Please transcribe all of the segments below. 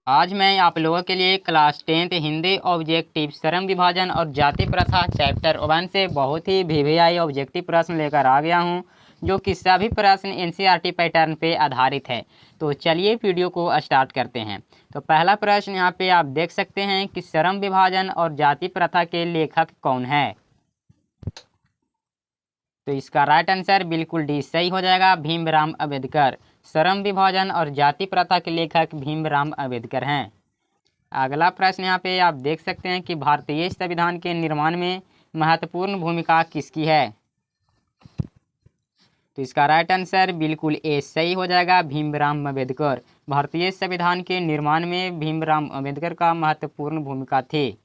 आज मैं आप लोगों के लिए क्लास 10th हिंदी ऑब्जेक्टिव श्रम विभाजन और जाति प्रथा चैप्टर 1 से बहुत ही वीवीआई ऑब्जेक्टिव प्रश्न लेकर आ गया हूं, जो कि सभी प्रश्न एनसीईआरटी पैटर्न पे आधारित है। तो चलिए वीडियो को स्टार्ट करते हैं। तो पहला प्रश्न यहाँ पे आप देख सकते हैं कि श्रम विभाजन और जाति प्रथा के लेखक कौन है। तो इसका राइट आंसर बिल्कुल डी सही हो जाएगा, भीमराव अंबेडकर। श्रम विभाजन और जाति प्रथा के लेखक भीमराव अंबेडकर हैं। अगला प्रश्न यहाँ पे आप देख सकते हैं कि भारतीय संविधान के निर्माण में महत्वपूर्ण भूमिका किसकी है। तो इसका राइट आंसर बिल्कुल ए सही हो जाएगा, भीमराव अंबेडकर। भारतीय संविधान के निर्माण में भीमराव अंबेडकर का महत्वपूर्ण भूमिका थी।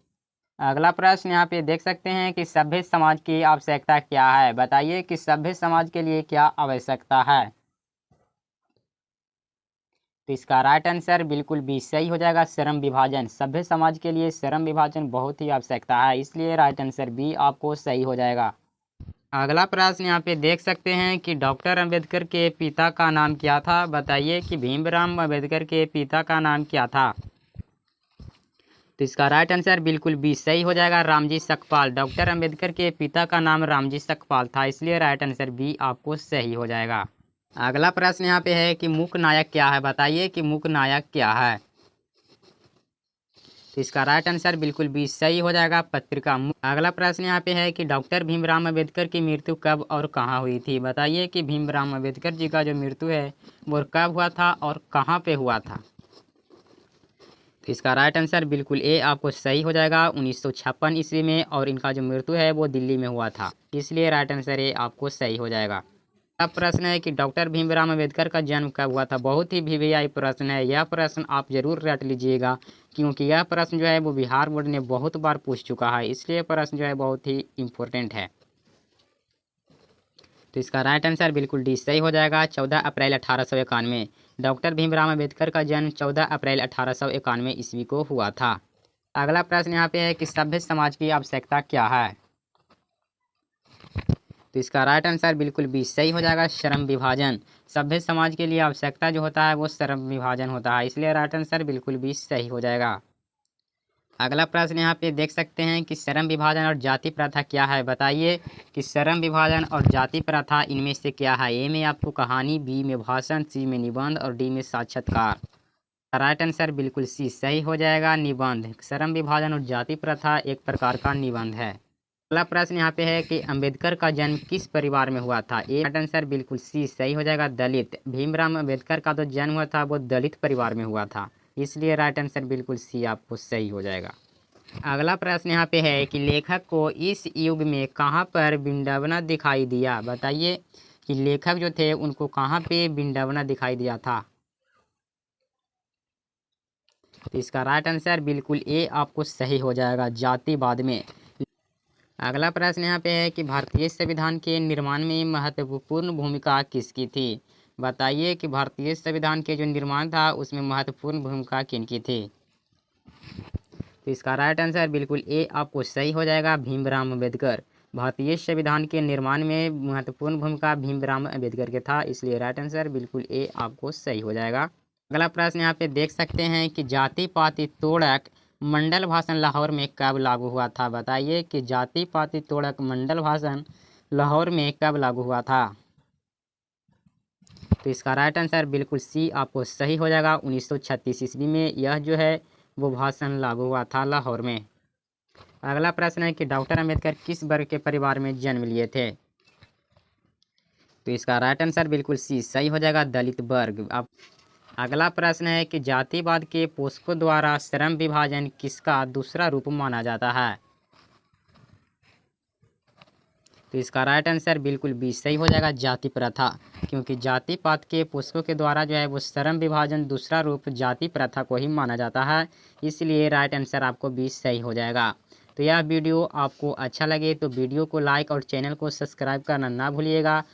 अगला प्रश्न यहाँ पे देख सकते हैं कि सभ्य समाज की आवश्यकता क्या है। बताइए कि सभ्य समाज के लिए क्या आवश्यकता है। तो इसका राइट आंसर बिल्कुल भी सही हो जाएगा, श्रम विभाजन। सभ्य समाज के लिए श्रम विभाजन बहुत ही आवश्यकता है, इसलिए राइट आंसर बी आपको सही हो जाएगा। अगला प्रश्न यहाँ पे देख सकते हैं कि डॉक्टर अंबेडकर के पिता का नाम क्या था। बताइए कि भीमराव अंबेडकर के पिता का नाम क्या था। तो इसका राइट आंसर बिल्कुल बी सही हो जाएगा, रामजी सकपाल। डॉक्टर अंबेडकर के पिता का नाम रामजी सकपाल था, इसलिए राइट आंसर बी आपको सही हो जाएगा। अगला प्रश्न यहाँ पे है कि मूक नायक क्या है। बताइए कि मूक नायक क्या है। तो इसका राइट आंसर बिल्कुल भी सही हो जाएगा, पत्रिका। अगला प्रश्न यहाँ पे है कि डॉक्टर भीमराव अंबेडकर की मृत्यु कब और कहाँ हुई थी। बताइए कि भीमराव अंबेडकर जी का जो मृत्यु है वो कब हुआ था और कहाँ पे हुआ था। तो इसका राइट आंसर बिल्कुल ए आपको सही हो जाएगा, 1956 ईस्वी में, और इनका जो मृत्यु है वो दिल्ली में हुआ था, इसलिए राइट आंसर ए आपको सही हो जाएगा। अब प्रश्न है कि डॉक्टर भीमराव अंबेडकर का जन्म कब हुआ था। बहुत ही वीवीआई प्रश्न है, यह प्रश्न आप जरूर रट लीजिएगा, क्योंकि यह प्रश्न जो है वो बिहार बोर्ड ने बहुत बार पूछ चुका है, इसलिए प्रश्न जो है बहुत ही इम्पोर्टेंट है। तो इसका राइट आंसर बिल्कुल डी सही हो जाएगा, 14 अप्रैल 1891। डॉक्टर भीमराव अंबेडकर का जन्म 14 अप्रैल 1891 ईस्वी को हुआ था। अगला प्रश्न यहाँ पे है कि सभ्य समाज की आवश्यकता क्या है। तो इसका राइट आंसर बिल्कुल भी सही हो जाएगा, श्रम विभाजन। सभ्य समाज के लिए आवश्यकता जो होता है वो श्रम विभाजन होता है, इसलिए राइट आंसर बिल्कुल भी सही हो जाएगा। अगला प्रश्न यहाँ पे देख सकते हैं कि श्रम विभाजन और जाति प्रथा क्या है। बताइए कि श्रम विभाजन और जाति प्रथा इनमें से क्या है। ए में आपको कहानी, बी में भाषण, सी में निबंध और डी में साक्षात्कार। राइट आंसर बिल्कुल सी सही हो जाएगा, निबंध। श्रम विभाजन और जाति प्रथा एक प्रकार का निबंध है। अगला प्रश्न यहाँ पे है कि अंबेडकर का जन्म किस परिवार में हुआ था। ए राइट आंसर बिल्कुल सी सही हो जाएगा, दलित। भीमराव अंबेडकर का जो जन्म हुआ था वो दलित परिवार में हुआ था, इसलिए राइट आंसर बिल्कुल सी आपको सही हो जाएगा। अगला प्रश्न यहाँ पे है कि लेखक को इस युग में कहाँ पर विडंबना दिखाई दिया। बताइए कि लेखक जो थे उनको कहाँ पे विडंबना दिखाई दिया था। तो इसका राइट आंसर बिल्कुल ए आपको सही हो जाएगा, जातिवाद में। अगला प्रश्न यहाँ पे है कि भारतीय संविधान के निर्माण में महत्वपूर्ण भूमिका किसकी थी। बताइए कि भारतीय संविधान के जो निर्माण था उसमें महत्वपूर्ण भूमिका किनकी थी। तो इसका राइट आंसर बिल्कुल ए आपको सही हो जाएगा, भीमराव अंबेडकर। भारतीय संविधान के निर्माण में महत्वपूर्ण भूमिका भीमराव अंबेडकर के था, इसलिए राइट आंसर बिल्कुल ए आपको सही हो जाएगा। अगला प्रश्न यहाँ पे देख सकते हैं कि जाति पाति तोड़क मंडल भाषण लाहौर में कब लागू हुआ था। बताइए कि जाति पाति तोड़क मंडल भाषण लाहौर में कब लागू हुआ था। तो इसका राइट आंसर बिल्कुल सी आपको सही हो जाएगा, 1936 ईस्वी में यह जो है वो भाषण लागू हुआ था लाहौर में। अगला प्रश्न है कि डॉक्टर अंबेडकर किस वर्ग के परिवार में जन्म लिए थे। तो इसका राइट आंसर बिल्कुल सी सही हो जाएगा, दलित वर्ग। अब अगला प्रश्न है कि जातिवाद के पोषकों द्वारा श्रम विभाजन किसका दूसरा रूप माना जाता है। तो इसका राइट आंसर बिल्कुल भी सही हो जाएगा, जाति प्रथा, क्योंकि जाति पात के पोषकों के द्वारा जो है वो श्रम विभाजन दूसरा रूप जाति प्रथा को ही माना जाता है, इसलिए राइट आंसर आपको भी सही हो जाएगा। तो यह वीडियो आपको अच्छा लगे तो वीडियो को लाइक और चैनल को सब्सक्राइब करना ना भूलिएगा।